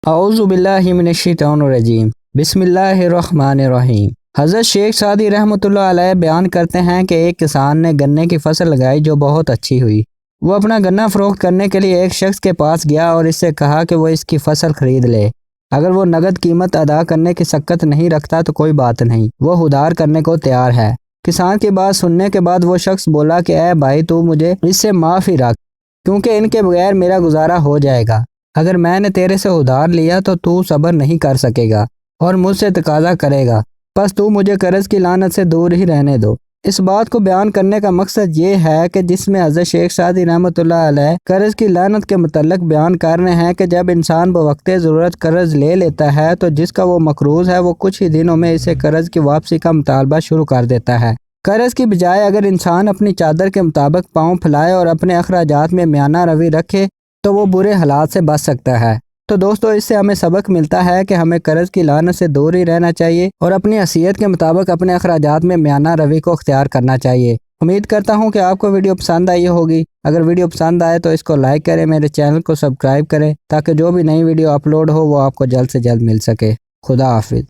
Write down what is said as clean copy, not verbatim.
اعوذ باللہ من الشیطان الرجیم بسم اللہ الرحمن الرحیم۔ حضرت شیخ سعدی رحمۃ اللہ علیہ بیان کرتے ہیں کہ ایک کسان نے گنے کی فصل لگائی جو بہت اچھی ہوئی۔ وہ اپنا گنا فروخت کرنے کے لیے ایک شخص کے پاس گیا اور اس سے کہا کہ وہ اس کی فصل خرید لے۔ اگر وہ نقد قیمت ادا کرنے کی سکت نہیں رکھتا تو کوئی بات نہیں، وہ ادھار کرنے کو تیار ہے۔ کسان کی بات سننے کے بعد وہ شخص بولا کہ اے بھائی، تو مجھے اس سے معافی رکھ، کیونکہ ان کے بغیر میرا گزارا ہو جائے گا۔ اگر میں نے تیرے سے ادھار لیا تو صبر نہیں کر سکے گا اور مجھ سے تقاضا کرے گا، بس تو مجھے قرض کی لعنت سے دور ہی رہنے دو۔ اس بات کو بیان کرنے کا مقصد یہ ہے کہ جس میں حضرت شیخ سعدی رحمۃ اللہ علیہ قرض کی لعنت کے متعلق بیان کر رہے ہیں کہ جب انسان بوقت ضرورت قرض لے لیتا ہے تو جس کا وہ مقروض ہے وہ کچھ ہی دنوں میں اسے قرض کی واپسی کا مطالبہ شروع کر دیتا ہے۔ قرض کی بجائے اگر انسان اپنی چادر کے مطابق پاؤں پھیلائے اور اپنے اخراجات میں میانہ روی رکھے تو وہ برے حالات سے بچ سکتا ہے۔ تو دوستو، اس سے ہمیں سبق ملتا ہے کہ ہمیں قرض کی لعنت سے دور ہی رہنا چاہیے اور اپنی حیثیت کے مطابق اپنے اخراجات میں میانہ روی کو اختیار کرنا چاہیے۔ امید کرتا ہوں کہ آپ کو ویڈیو پسند آئی ہوگی۔ اگر ویڈیو پسند آئے تو اس کو لائک کریں، میرے چینل کو سبسکرائب کریں تاکہ جو بھی نئی ویڈیو اپلوڈ ہو وہ آپ کو جلد سے جلد مل سکے۔ خدا حافظ۔